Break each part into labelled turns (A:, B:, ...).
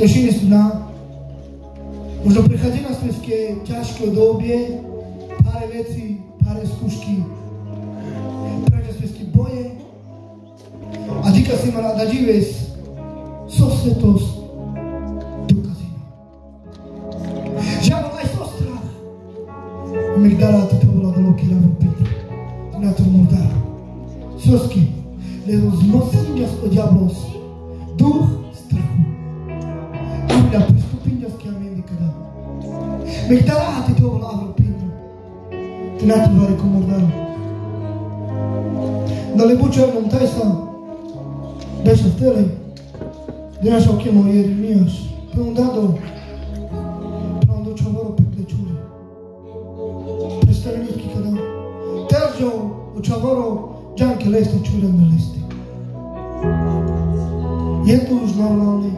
A: Tešili sú na. Možno prichádza na sveské ťažké obdobie, pár vecí, pár skúšky, prečo sveské boje. A díka si ma rada dives, so svetosť dokazíme. Žiaľ aj so strach. Mek dala to bola veľký ravo Petra. Na to mu dá. Sosky, lebo zmocní ňa od diablos, duch strachu. A mňa pristúpim ňa s kiamen nikada. Mek dala to bola Avro Petra. Ty na to vare komu dá. Dali bučernom taj sam. Beša v tele. Dneša okemo Jeremijaš. Prvom dado. Prvom do čovoro pekle čuri. Predstavljivki kada. Teržo u čovoro džanke leste čurene leste. Je to už normalne?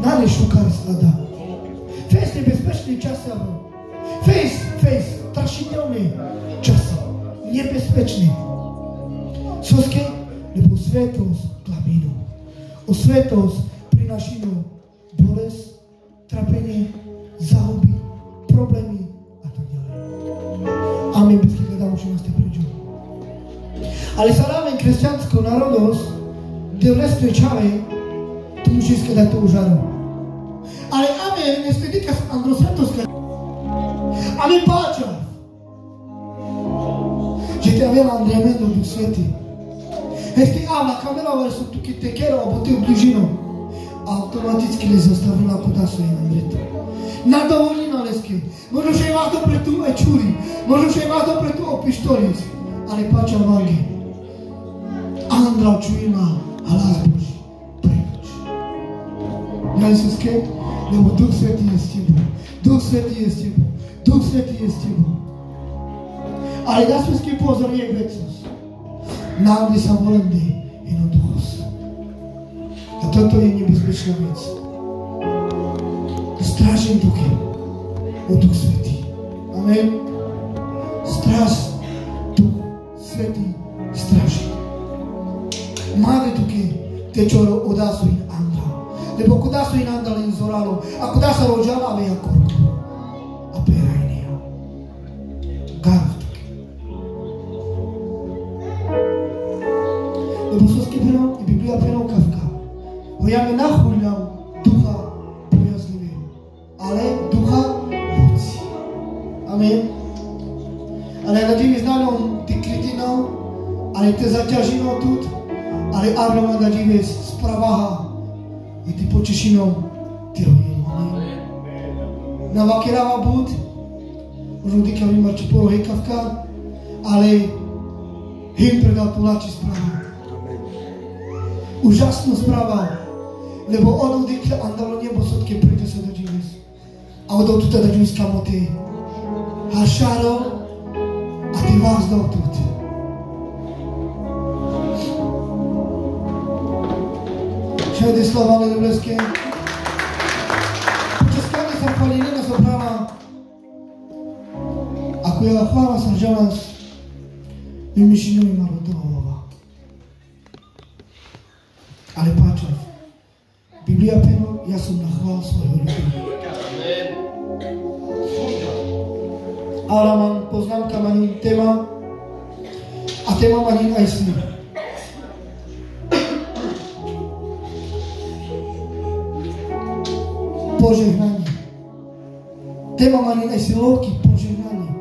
A: Na ne šukar sada. Fejs nebezpečný čas, Avro. Fejs, strašidelný čas. Nebezpečný. Soske, lebo svetosť klamínu. O svetosť prináši bolesť, trapenie, zahuby, problémy a tak ďalej. Amen, bezky gledamo, že nás te priču. Ale sa rámen kresťanskou národnosť, kde v lesnej čave, tu musí skladať to užaru. Ale amen, nestedika sa Andro Svetoska. Amen, páča. Že te avea Andreea Mendo Duh Sveti. Este la camera ori sunt tu te chero a bote bližino. Automaticky le zastavila kudasu in Andreto. Na dovolina leske. Možno že ima to pre tu čuri. Možno že ima to pre tu pištolic. Ale pača vange. Andra čujila hlas Boží. Preč. Ja Isus ket, lebo Duh Sveti je s tebou. Duh Sveti je s tebou. Duh Sveti je s tebou. Ale da svetský pozor je vecnosť. Nám sa volende jednoduchosť. A toto je nebezpečná vec. Strážim duche o Duch Svetý. Amen. Stráž Duch Svetý stráži. Máme duche te čo odasu in andra. Lebo kudasu in andra in zoralo. A kudasa rođala ve jakorko. A perajnija. Garv. Lebo soske peno i Biblia peno kavka. Bo ja me nachuľam ducha bojazlivého, ale ducha moci. Amen. Ale nadimi znanom ty kritinou, ale te zaťažinou tut, ale Abrama nadime spravaha i ty počešinou ty rojilu. Na vakirava bud, možno dika vymarči poro hekavka, ale him predal tulači spravaha. Úžasná správa, lebo on udikle andalo nebo sotke príde sa do dživis. A odol tuta do dživis kamoty. Hašaro a ty vás dal tut. Všade slava Aleluja. Počaskane sa chvalinina soprava. Ako ja chvála sa želaz, vymišinu ima rodovova. Ale páčav, Biblia peno, ja som nachvál svojho ľudu. Ale mám poznámka, maním téma a téma maním aj sny. Požehnanie. Téma maním aj silovky, požehnanie.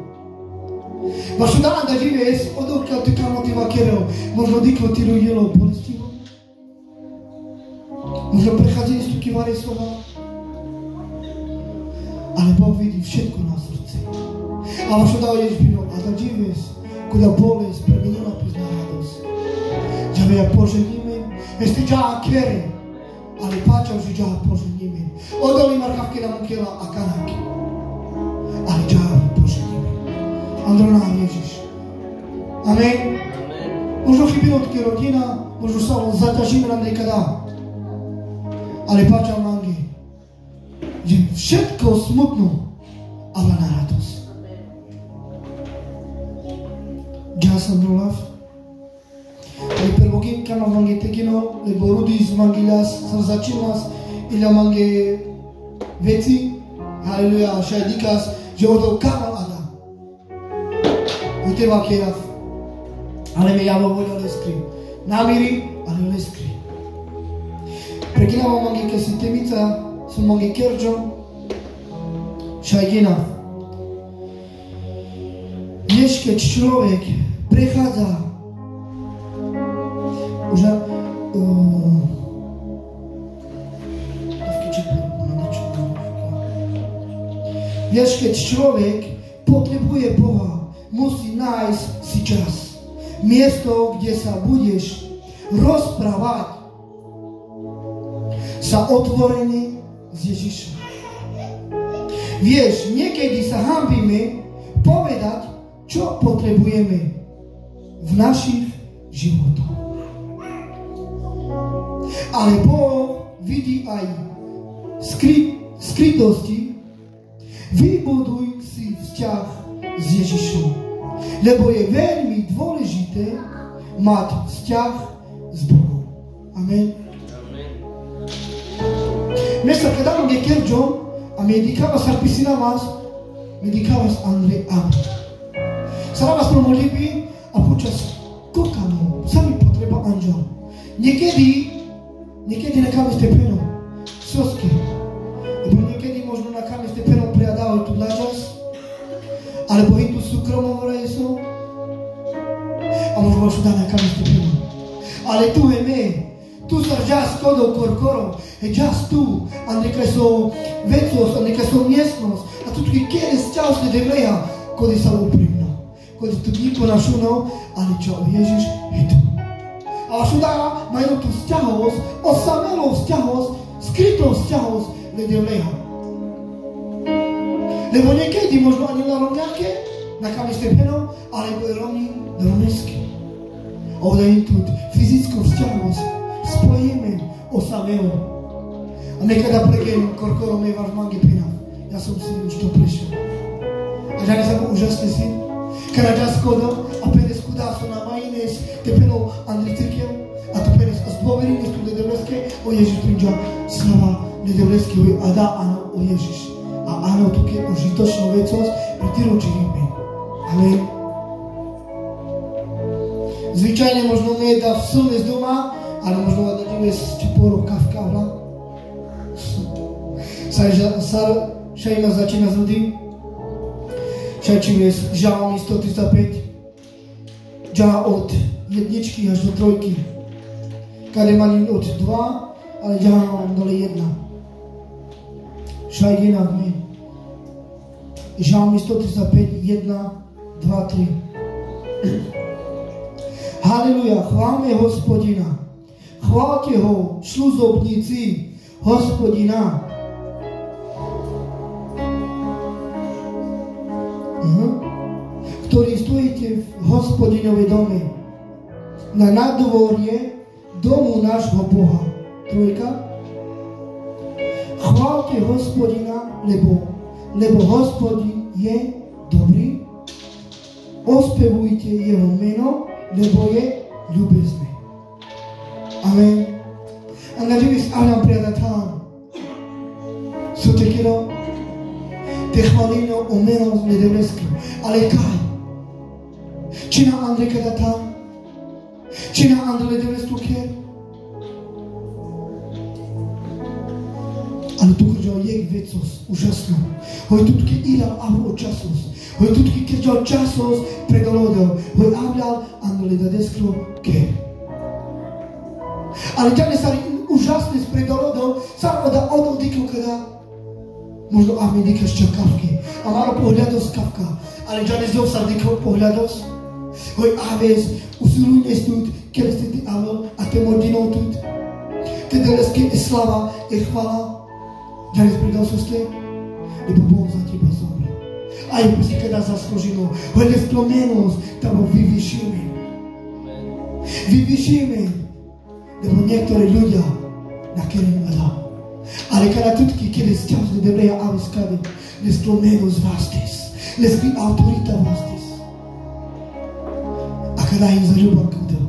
A: Vašu dána da žives, odokľa ty kamotiva kereo, možno diklo ty rujelo bolestivo. Možno prechádzali sú kývare slova, ale Boh vidí všetko na srdce. A vašo dao Ježbino, a da žives, kuda bolest premenila pozna radosť. Že ja poženíme, jeste džaha kere, ale páčav, že džaha poženíme. Odoli markavke na mukela a kanaki. Ale džaha poženíme. Androna Ježiš. Amen. Možno chybilo tke rodina, možno sa zaťažíme nám nekada. Ale páčal mangi, že všetko smutno, ale na radosť. Ja som Rolav. Pervogim kama mange tekino, le borudis mangilas, sarzacinas, ila mange veci, haleluja, așa adică, že odou kama ada. Uite va cheia, ale me iavo voglio le scrie. Namiri, ale le scrie. Pregina va mange che si temița, sunt mange kerjo, šajgina. Vieš, keď človek prechádza už vieš, keď človek potrebuje Boha, musí nájsť si čas. Miesto, kde sa budeš rozprávať sa otvorene s Ježišom. Vieš, niekedy sa hanbíme povedať, čo potrebujeme v našich životoch. Ale Boh vidí aj skrytosti. Vybuduj si vzťah s Ježišom, lebo je veľmi dôležité mať vzťah s Bohom. Amen. Dneska, keď dám nekerđom a medicava s-ar piscina mas, medicava s-Andrei Amen. Sara vás promodlitby a počas kokanu sa mi potreba anđel. Niekedy necháme stepeno, sosky, lebo niekedy možno necháme stepeno preadávať tu dlačas, alebo i tu súkromom rejsu, a možno vašu dá necháme stepeno. Ale tu je me, tu sa žas kodou korkorom, je žas tu, a neka so vecos, a neka so miestnosť, a tu kjer je sťažne devleja, kod je sa uprimno, kod je tu niko našunal, ale čo, Ježiš je tu. A vašu dá majú tu vzťahovosť, osamelú vzťahovosť, skrytú vzťahovosť devleja. Lebo niekedy možno ani na rovňake, na kami stepeno, alebo je rovný do rovnesky. A odají tu fyzickú vzťahovosť, spojíme osamelo. A nekada pregem korkorom je váš mangi pina. Ja som si už to prešiel. A žani sa úžasne si. Kada čas kodom a penes kudá sú na majines tepeno Andri Cirkev a to penes a zdôveríme tu nedevleské o Ježiš príďa slava nedevleské a dá áno o Ježiš. A áno tu je užitočnú vecosť pri týru činíme. Amen. Zvyčajne možno nie dá vsilne z doma, ale možno dajme či porov kavkavla. Šajina začína z ľudí. Šajčím je žalmi 135. Žala od jedničky až do trojky. Kade maním od 2, ale žala mám dole 1. Šajina v mne. Žalmi 135, 1, 2, 3. Haleluja, chválme Hospodina. Chválte ho, služobníci Hospodina. Ktorí stojíte v Hospodinovej dome, na nadvorje domu nášho Boha. 3. Chválte Hospodina, lebo Hospodin je dobrý. Ospevujte jeho meno, lebo je ľubezný. Amen. A naživi s Adam priadatán. Sú tekero te chvalino o meno z nedevleským. Ale kaj? Či na Andrej kada tam? Či na Andrej nedevleskú kier? Ale tu krđao jek vecos, užasno. Hoj tutki ilal avro časos. Hoj tutki krđao časos predolodeo. Hoj avljal Andrej nedevleskú kier. Ale ťa nesali užasne spredolodeo, samo da odol diku kada možno ami dikaš čakavky. A malo pohľados kavka. Ale ťa nezov sa dikao pohľados. Hoj aves, usiluj nestut, kjer ste ti alo, a te mordinou tut. Te deleske je slava, je chvala. Ťa nespredal so ste, lebo Boh za teba zomrel. A je si kada zaslužilo. Hoj nesplomenosť, tamo vyvyšíme. Vyvyšíme. Lebo niektorí ľudia na kerem ada. Ale kada tutki, kjer je sťažne devleja aves kade, nesplomenosť vastis. Nespí autorita vastis. A kada im zaljuba kudel.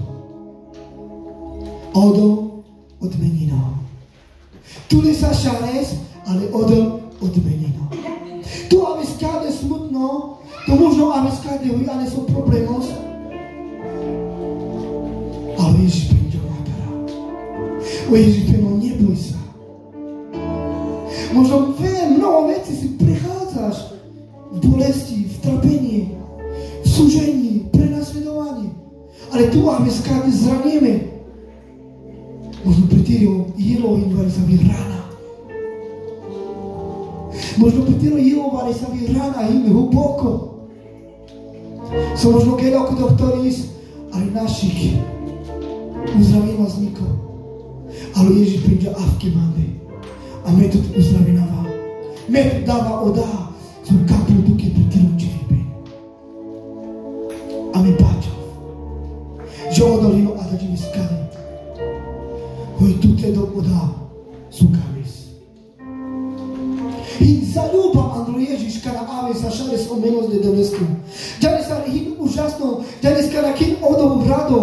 A: Odol odmenino. Tu nie sa šares, ale odol odmenino. Tu aby skade smutno, to možno aby skade ale sú problémos. Ale Ježiš príde matara. O Ježiš príde, neboj sa. Možno mnoho vecí si prechádzaš v bolesti, v trpení, v súžení, prenasledovaní. Ale tu aby skade zraníme. Možno pretiro jelo invari sa rana. Možno pretiro jelo vari sa rana ime hluboko. So možno keď ako doktoris, ale našich uzdravím vás niko. Ale Ježiš príde avke máme. A metod uzdravinava. Metod dáva odá. Sú kaplu tuky pretiro čivibe. A mi páčov. Že odolino a da čivi skade. Koji tu te odá sú kamis. I zaljuba Andro Ježiš kada ave sa šare s omenos de devesku. Dane sa hin užasno, dane kada kin odou rado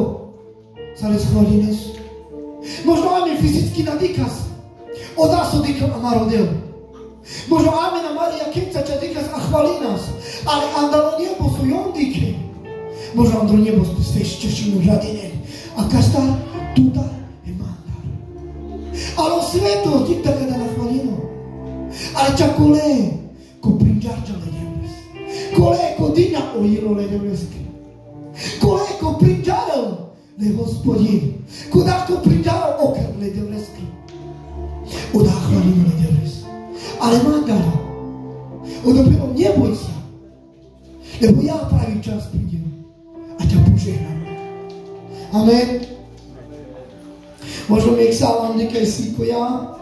A: sa les hvalines. Možno ame fyzicky nadikas. Odá so dikam amarodel. Možno ame na Maria Kemca ča dikas a hvalinas. Ale andalo nebo su jondike. Možno Andro nebo svešćešinu radine. A kastar tutar. Alo sveto, dikta kada na hvalino. Ale čak kole, ko prinđarča le devres. Kole, ko dina ojilo le devreske. Kole, ko prinđarao le gospodin. Kuda ko prinđarao okar le devreske. Oda hvalino le devres. Ale mandala, odopeno ne boj se. Lebo ja pravi čas pridem. A ťa požehnam. Amen. Možno mi exalam nekaj siko ja,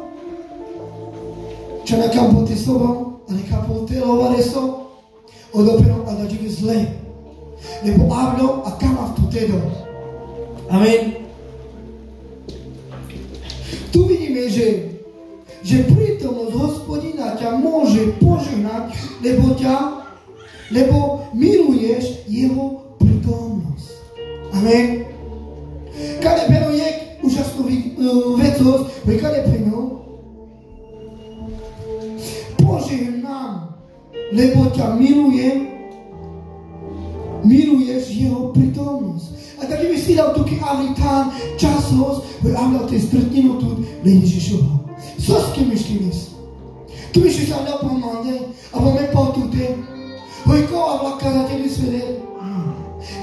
A: čo nekam pote sobom, a nekam pote lovare so, odopeno a da živi zle. Lebo avno a kama v tu tedo. Amen. Tu vidíme, že prítomnosť Hospodina ťa môže požehnať, lebo miluješ jeho prítomnosť. Amen. Kade peno je úžasnú vecosť, kade peno požehnám, lebo ťa miluješ jeho prítomnosť. A tak by si dal tuký avritán časos, avdal tej stretninu tu le Ježišova. Soske myšlinis. Tu myšli sa avdal pomande, a po me potute. Hojko avla kazateli sveder.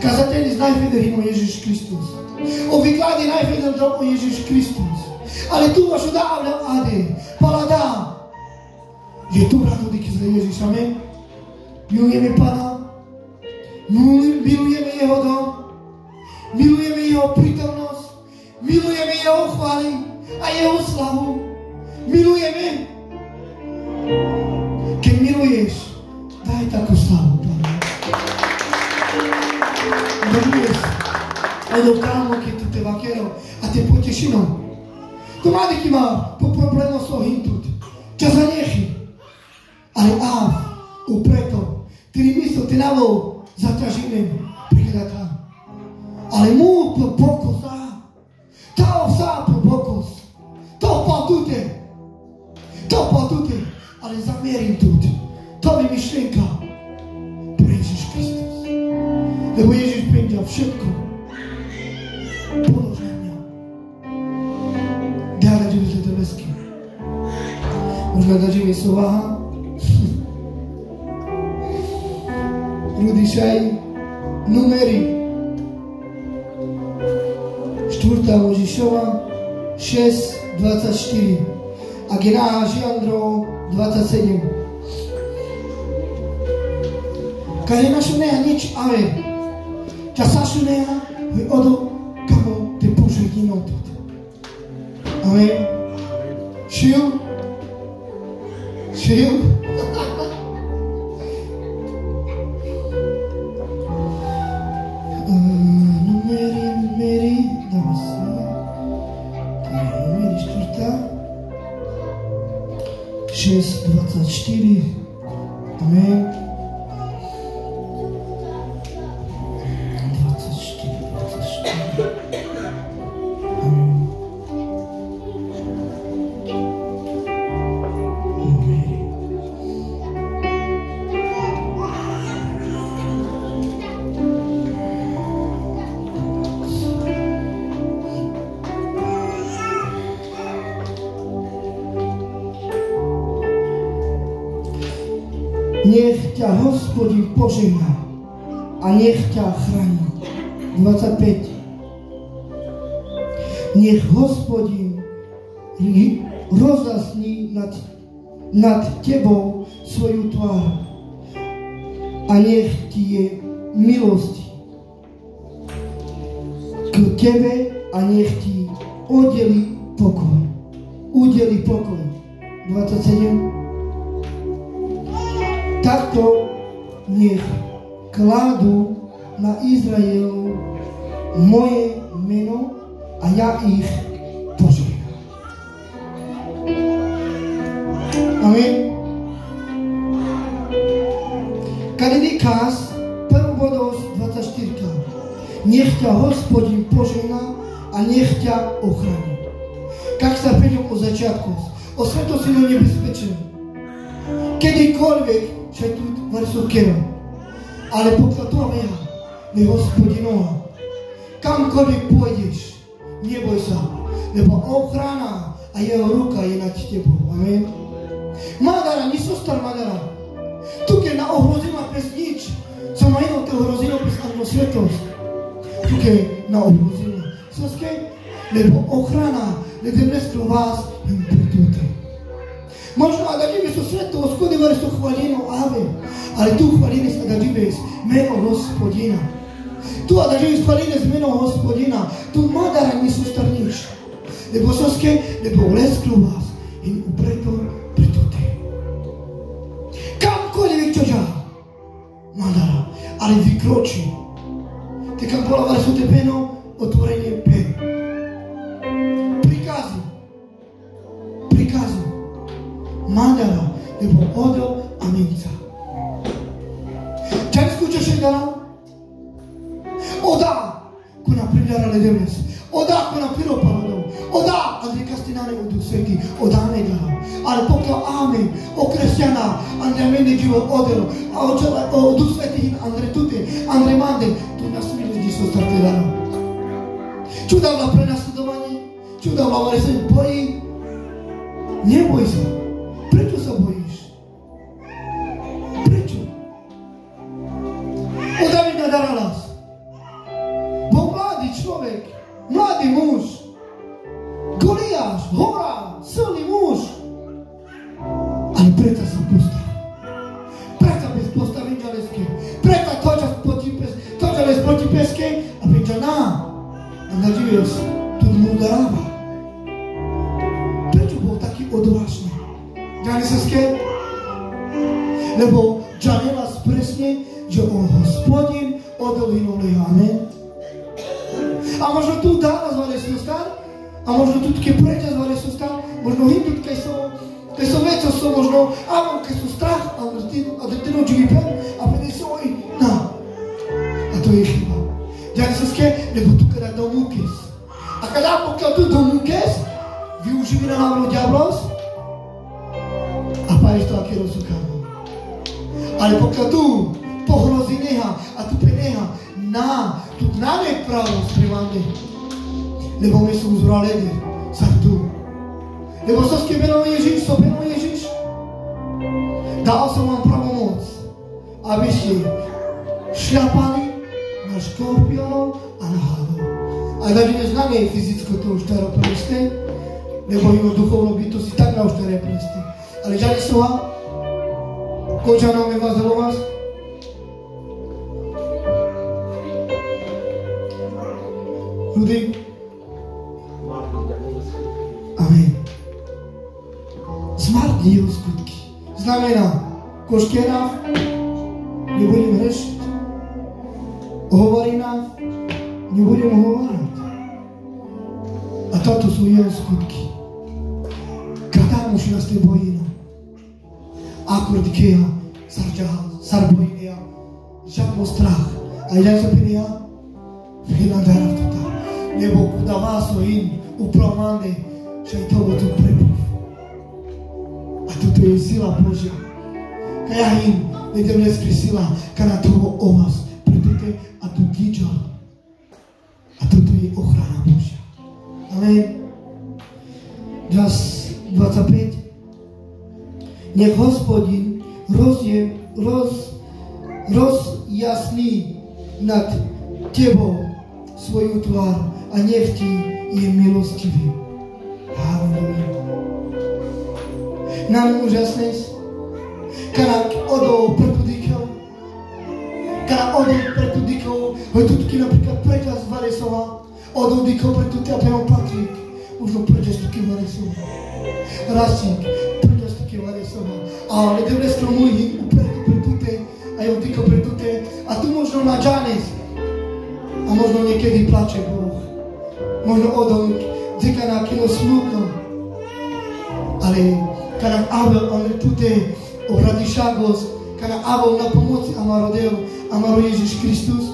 A: Kazateli znaj federino Ježiš Kristus. O vyklade najfeder do Ježiš Kristus. Ale tu vašu dávna ade, paladá. Je tu rado díky za Ježiš, amen. Milujeme Pana, milujeme jeho dom, milujeme jeho prítomnosť, milujeme jeho chvály a jeho slavu. Milujeme. Keď miluješ, daj takú slavu, Pane. Miluješ. Odo kámo, keď tu te vaquero a te potešino. To má neký má po problému so hintut. Čas za nechy. Ale upreto. Ty místo te navou zaťažíme. Prihľada tam. Ale mu po pokos Tao sa po pokos. To patute. Ale zamierim tut. To mi myšlienka. Pre Ježiš Kristus. Lebo Ježiš prendial všetko. Polož na mňa. Dá radíme za telesky. Možno radíme sovaha. Rudišaj. Numeri. 4. Možišova 6:24. A Genáš Jandro 27. Kaže našu neha nič ave. Ča sašu neha odo kamo te požehnino tut. Amen. Šil? Numeri, dáme sa. Numeri 4. 6:24. Amen. 24. Amen. Nech ťa Hospodin požehná a nech ťa chráni. 25. Nech Hospodin rozjasní nad tebou svoju tvár a nech ti je milosti k tebe a nech ti udeli pokoj. 27. Takto nech kladú na Izraelu moje meno a ja ich požehnám. Amen. Kada dikaz, prvo bodo 24. Nech ťa Hospodin požehná a nech ťa ochrání. Как sa pričam o začiatku, o svetosti na nebezpečné. Kedykoľvek, že tu varsu kero, ale pokiaľ to veja, ne Hospodinova, kamkoľvek pôjdeš, neboj sa, lebo ochrana a jeho ruka je nad tebou. Amen. Madara, nisostar Madara. Tu keď na ohrozila bez nič, co majú to ohrozilo bez jednu svetosť. Tu keď na ohrozila. Soske, lebo ochrana nedemestru vás im pritúte. Možno a da žives u svetosť, kod je varsu hvalino, ale tu hvalines a da žives meno Gospodina. Tu a da žives hvalines meno Gospodina, tu Madara nisostar nič. Lebo soske, lebo leskru vás im upreto pritúte. Kamkoľvek čo ža, Madara, ale vykročí. Te kam bola varsu te peno, otvorenie pen. Prikazu. Madara, lebo odol a minca. Čak skúčaš dala? Oda, ko na privľara ledemes. Oda, ko na piropavodov. Oda, Andrej Kastinane od Duch Svetý. Oda nedala. Ale pokiaľ amen, o kresťana, Andrej mene život odelo. A o Duch Svetý, Andrej tute, Andrej mande. Tu nás milosť sú starte dala. Čudavla prenasledovanie, čudavla ale sa bojí. Neboj sa. Prečo sa bojíš? Prečo? O Davida Daralas. Bol mladý človek, mladý muž. Goliáš, hora, silný muž. Ale preto sa postavil. Preto bez postavenia ďaleské. Preto toča proti peske a priča nám. A naživiel si, tu mu dáva. Prečo bol taký odvážny? Ďali sa ske? Lebo ďalila presne, že on Hospodin odolínul jeho. Amen. A možno tu dáva zvali sustan, a možno tu keď preča zvali sustan, možno hindu, keď sú veco, sú možno, a keď sú strach, a dretinu dživí pen, a pene sú oj, na. A to je chyba. Ďali sa ske? Lebo tu kada domúkes. A kada pokiaľ tu domúkes, využili na hlavnú diablos a páješ to aký rozsúkáva. Ale pokiaľ tu pohrozí neha a tu peneha tu máme právo sprívame. Lebo my sú uzralení sa tu. Lebo sa ske meno Ježiš, dal som vám pravomoc, aby ste šľapali na škorpiónov a na hadov. A da ne znamená fyzicko to už tero preste, lebo ima duchovno bytosti tak na uštare preste. Ali žali su vam, koča nam je vas zelo vas. Ljudi. Amen. Smrt je u skutki. Znamená, koškena, ne budem rešiť. Hovorina, ne budem hovárať. A toto sú jeho skutky. Kada muži nás nebojíme. Akurát keha sarbojíme. Žadno strach. A ja sa pinia, vynadara toto. Lebo kuda vás o in upravmande, že je toho tu prebuv. A toto je sila Božia. Kaja in, nedemneskri sila, kada toho o vás prepite a tu díča. A toto je ochrana Božia. Amen. Raz 25. Nech Hospodin rozje rozjasní nad tebou svoju tvár a nech ti je milostivý. Halleluja. Nám úžasné, kada odol prepudikov, kada odol prepudikov, hoj tutky napríklad preťaz Varesova, odol dikov pre tuty a penom Patrik, možno preťaz tuky Varesova. Rastík, preťaz tuky Varesova. Ale debresko môj upredu pre tuty, a jo diko pre tuty, a tu možno na Džanes, a možno niekedy plače Boh. Možno odol dika na kino smutno, ale kada Abel, on tute obradišagos, kada Abel na pomoci amaro Ježiš Kristus.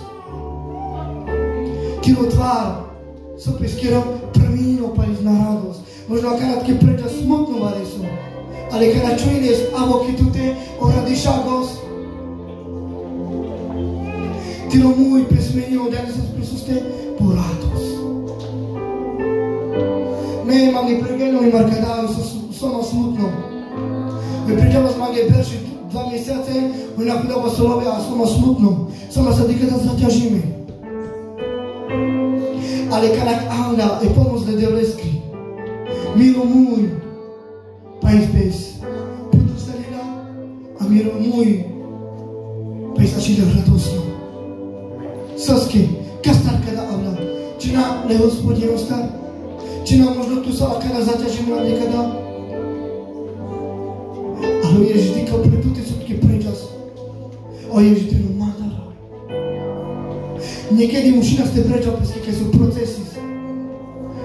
A: Kino tvár, sopes kero premino pa iz na radosť. Možno kada tke preča smutno vareso, ale kada čujnes avo ki tute obradišagos, tiro môj pesmenio danes prisuste po radosť. Ne, mám nepregledno i markadaju sono smutno. Mi pričamo s mange perši 2 mjeseca, mi nakudava solove, a sono smutno. Sama sad ikada zatjažime. Ali kanak avna e pomoz de devleski. Miro mój, pa izbez. Putu salina, a miro mój, pa izačila radosno. Soske, kastar kada avna. Čina ne Gospodin ostar? Či nám možno tu sa akada zaťažím na niekada? Ale Ježiš dýka pre tuté sutky prečas. O Ježiš tým mandara. Niekedy musí nás te prečo, keď sú procesy.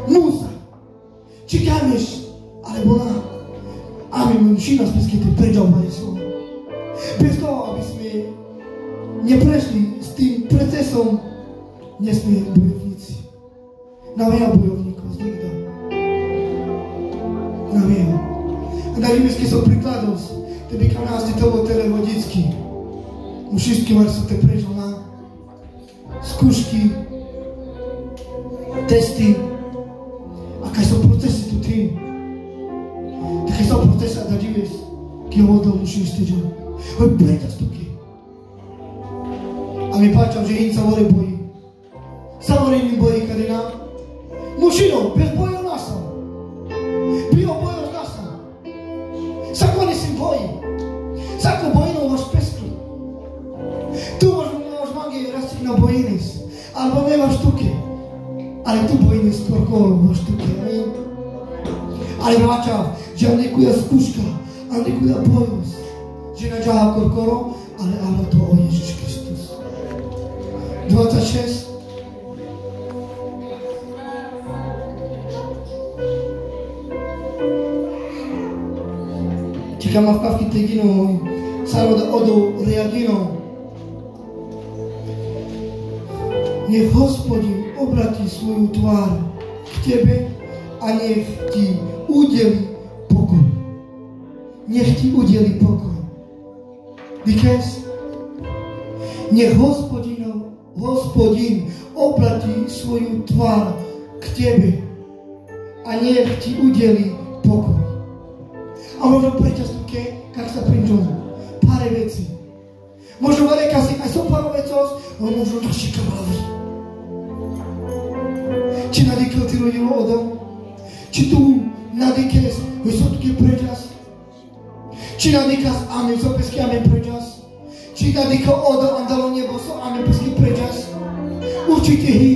A: Musa. Čekámeš, alebo na. A my musí nás keď te prečo sú. Bez toho, aby sme neprešli s tým procesom, nesme bojovníci. Navia bojovníkov, nikto. Navia. A na rimský som príkladov, tebe kam nás ty toho televodicky. U všetky var sú te prečo na skúšky, testy. A kaj sú procesy tu tým. Takaj sú procesy a da živies, ki hodol musíš tyďo. Hoj, prečas tuky. A mi páčam, že im sa vore bojí. Sa vore im bojí, kade nám. Mušino, bez bojov nasam. Bio bojov nasam. Sako nesim boji. Sako bojino vaš peskru. Tu možno nemaš mange rastik na bojinis. Albo nemaš tuke. Ale tu bojinis korkolo vaš tuke. Ale vraćav, že on nekuja skuška, a nekuja bojos. Že nađaha korkolo, ale ala to o Ježiš Kristus. 26. Čekám v kavky teginu, samo da odu reaginu. Nech Gospodin obrati svoju tvár k tebe a nech ti udeli pokoj. Nech ti udeli pokoj. Because nech Gospodin obrati svoju tvár k tebe a nech ti udeli pokoj. A možno prečastuke, kak sa príčom, pár veci. Možno vereka si aj so pár vecos, ale možno naši kamarádi. Či nadýkel ty rodilo odom? Či tu nadýkes, vysotky prečas? Či nadýkas, amen, so pesky, amen, prečas? Či nadýkel odom, andalo nebo, so amen, pesky, prečas? Určite hý.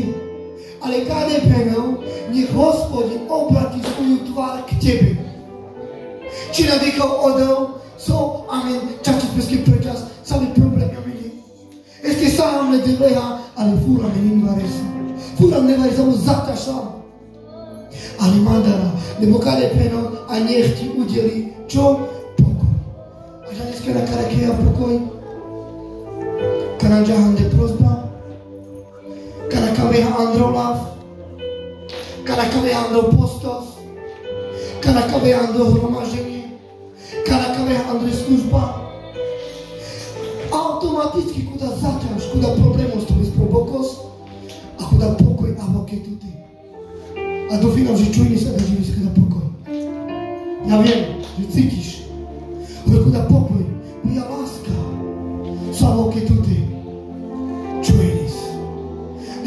A: Ale kade penel, nech Gospodin obratí svoju tvár k tebe. Či nadýkal odel, so, amen, čačit pesky prečas, sami problém, amen. Este sám ne devleha, ale fura me ninvaresa. Fura me nevaresa, mu zatašam. Ale mandara, nebo kade peno, a nech ti udeli, čo? Pokoj. A dneska na karakeja pokoj. Kana džahande prozba. Kana kaveha androlav. Kana kaveha andropostos. Kana kaveha androhromaženie. Kada Andrej služba, automaticky kuda zaťaž, kuda problémov s tobou sprobokos a kuda pokoj a voke tuty. A dúfam, že čujni sa da živíš kuda pokoj. Ja viem, že cítiš, ale kuda pokoj, kuda láska,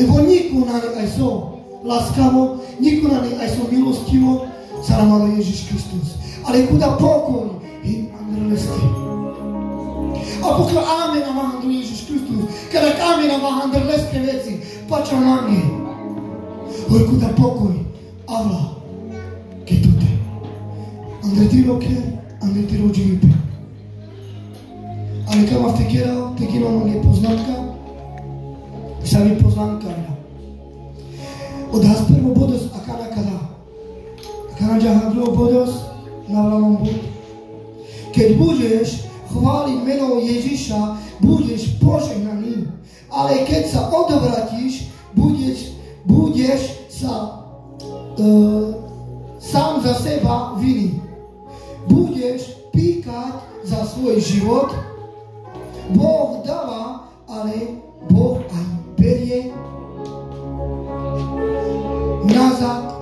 A: Lebo nekonali aj so láskavo, nekonali aj so milostivo, sa nám malo Ježiš Kristus. Ale kuda pokoj im andrlesti. A pokiaľ amen a mahandru Ježiš Kristus, kada amen a mahandru leske veci, pača mange. Hoj kuda pokoj, avla, ke tute. Andre ti roke, andre ti rođi ipe. Ale kama te kjerao mange poznatka, sa mi poznanka. Od haspermo bodos akana kada. Akana jahadlo bodos, navlamom bud. Keď budeš chváliť meno Ježiša, budeš požehnaný. Ale keď sa odvratíš, budeš sa sám za seba vinný. Budeš píkať za svoj život. Boh dáva, ale Boh aj berie nazad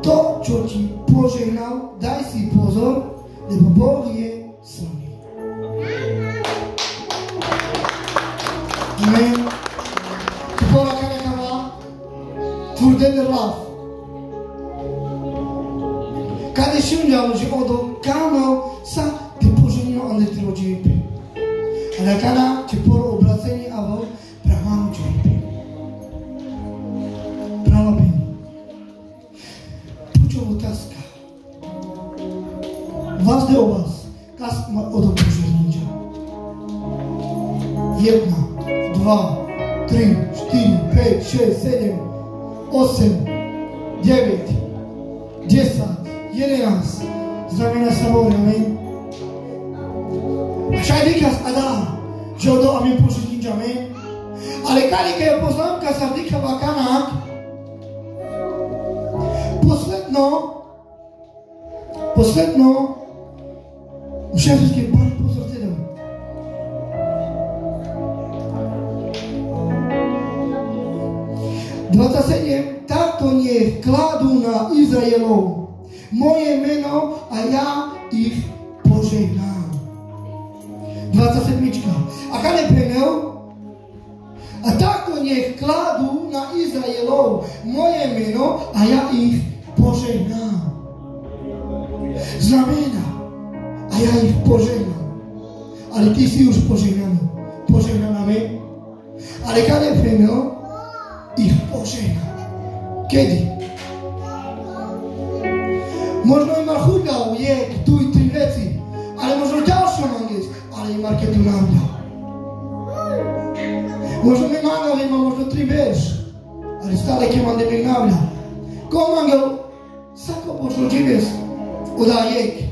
A: to, čo ti požehnal. Daj si pozor, lebo Boh je s nami. Amen. Tvoja kanekava, tvrdene lav. Kada šunjalo, že odo kano sa ti poženio, a ne ti rođipe. Ale kada ti poro obraceni, a vo pravanu čepe. Prava peni. Pučo otázka. Vás de o vás. Kas ma odo poženinča. 1, 2, 3, 4, 5, 6, 7, 8, 9, 10, 11. Znamená sa voľa, amen. A však dýkas Adá, že odo amen poženinča, amen. Ale kalika je poznámka sa dýka bakanak. Posledno, všetky pár pozor teda. Takto nech kladú na Izraelov moje meno a ja ich požehnám. 27. A kade prenel? A takto nech kladú na Izraelov moje meno a ja ich požehnám. Znamená, a ja ich požehnám. Ale ty si už požehnaný. Požehnané. Ale kade prenel? Ich požehnám. Kedy? Možno ima chudal, je, tu i 3 veci, ale možno ďalšie manges, ale ima kedu navľa. Možno mi mangal ima možno 3 verš, ale stále ke mande mi navľa. Ko mangal, sako možno žives, oda jek.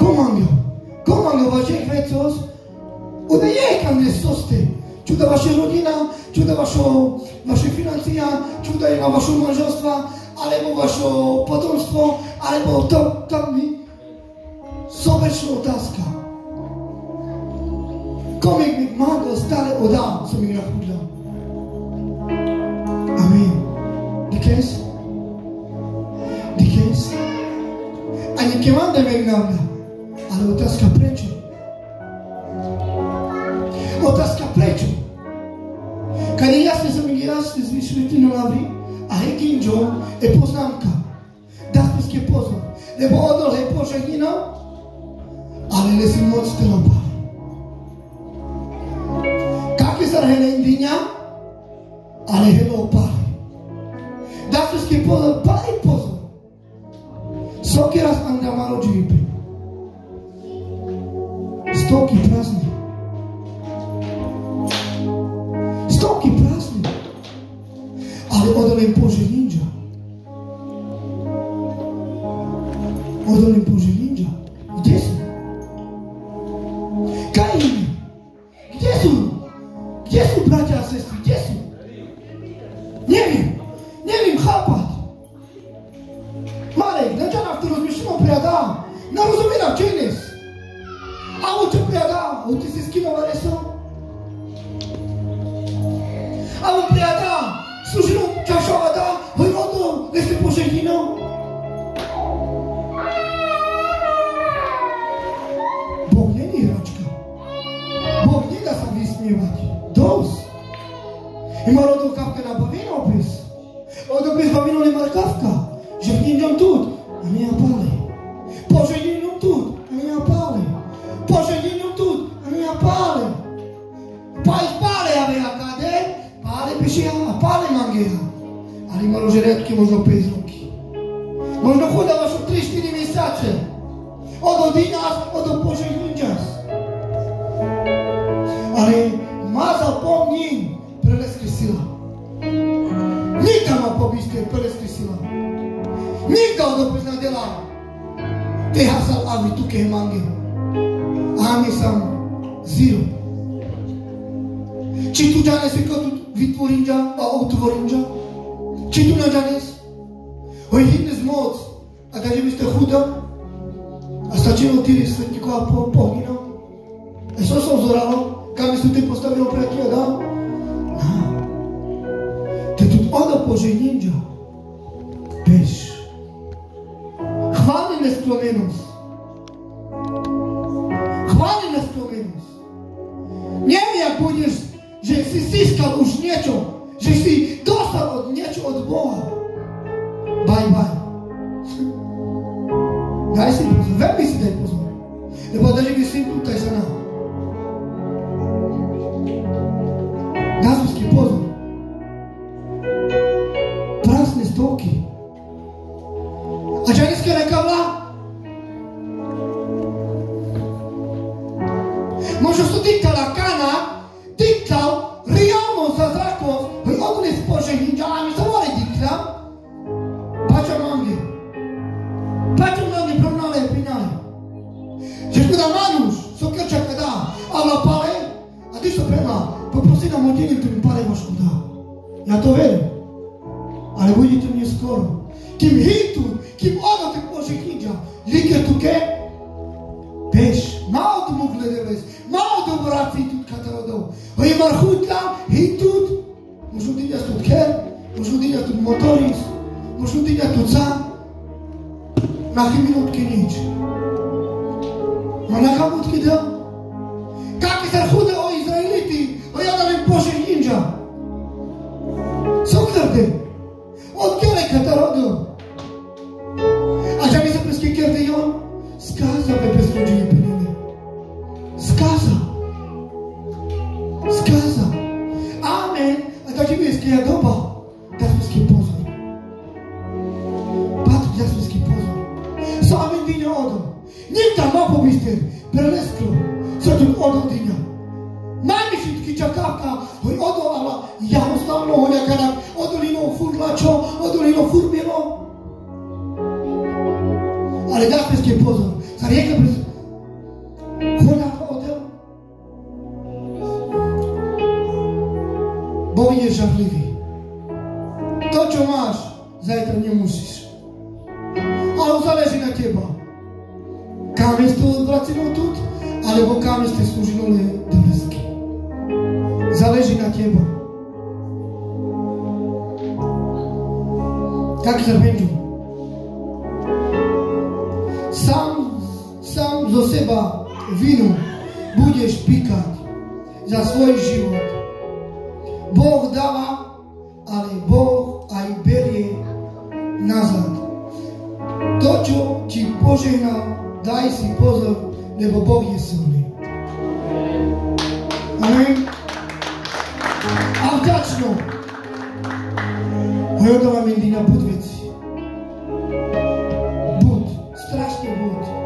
A: Ko mangal vašich vecos, oda jek, a ne soste. Čuda vaša rodina, čuda vaše financija, čuda ima vašo manželstva, alebo vašo potomstvo, alebo to mi sobečná otázka. Komik mi mango stále odám, som mi nachudla. Amen. Dikes? Ani ke mande me gnavlja, ale otázka prečo? Kada jasne sam mi jasne zvišli na lavi, a hekinđo je poznamka. Da spiske pozor. Lebo odol je požehnina, ali ne si moc te lopali. Kakve sarhene indinja, ali je lopali. Da spiske pozor, pali pozor. Soki raz anga malo džipi. Stoki prazni. Ale odolem požehnínča. Kde sú? Kajini. Kde sú bratia a sestry? Kde sú? Neviem chápať. Marek, na čo na to rozmýšľam priadám? Na rozumiem, čo dnes? A o čo priadám? O ty si skinovali som? A o priadám? Služilo čašovada, hojrodo, neste požehninou. Boh není hračka. Boh nedá sa vysmievať. Dosť. Ima rodil kawkę na powinopis. Odopis powinno markawka, że w nim тут, a nie apali. Pożenienią тут, a nie apali. Pożenienią тут, a nie apali. Pale, a wyjakadę, pale pyszyja, a pale mangiera. Ale ima rożeretki można 5 roki. Można choda was o 3-4 miesiące. Od dinas, od pożenienia. Ale ma zapomnień preleskrisila. Nigda ma pobiste preleskrisila. Nigda odopis na dela. Te hasal avi tu ke mange. A mi sam zero. Či tu džanes je kot vytvorinča a otvorinča? Či tu na džanes? Hoj hitne zmoc. A kaže byste chuda? A stačilo tiri svetníku a pohynul? A čo som zoralo? Kam su ti postavilo prekio, da? Da. Te tu oda poženinđa. Peš. Hvali nesklonenost. Hvali nesklonenost. Njemi jak budeš, že si siskal už niečo, že si dostal od niečo od Boha. Bye. Daj si pozor, veľmi si daj pozor. Lebo daži by si tutaj za nám. Dazovský pozor. Prasné stovky. A džanické rekavla? Možno sú týkala kana, týkal realno za zrakov, hoj odnes požehniť, ale mi sa vole týkla. Pačo mangi, pronale pinale. Že kada manuš, sokrča kada, ala pale, a ty so prema, poprosi na modlenie, to mi pale vašku dá. Ja to verím. Ale budete mne skoro. Kým hitu, kým ono te požehniť, líke tu ke, peš, malo tu mogle deves, malo tu braci tu katarodov. Hoj marchutla, hitut, možno dyňa tu ker, možno dyňa tu motoris, možno dyňa tu sám. Na minutky nič. A na minutky da? Kakvi se chude o Izraeliti, o jadavim požehninđa. Sokrde, od kjere katarodov. A že mi se preski kjerde i on, skaza me bez rođenje penjene. Skaza. Amen. A da živi je doba, da smo pozor. Patru, da smo pozor. Amen dinja odom. Nikda ma pobiste, prelesklo. Sad odom dinja. Najmišitki čakavka, hoj odo, ala ja ostavno holjakarak, odolino furlačo, odolino furmilo. Ale da smo pozor. Zar je kad holjaka odel? Bog je žavljivi. To čo máš, zajtra ne musíš. Ale zależy na teba. Kam ste odvracili тут, alebo kam ste slúžili dnesky. Zależy na teba. Tak sa będzie. Sam zo seba vinu budeš píkať za svoj život. Boh dáva, ale Boh aj berie nazad. To, čo ti požehnal, daj si pozor, lebo Boh je silný. Amen. A vďačno. Hoj, odávam jedina buď veci. Buď, strašne buď.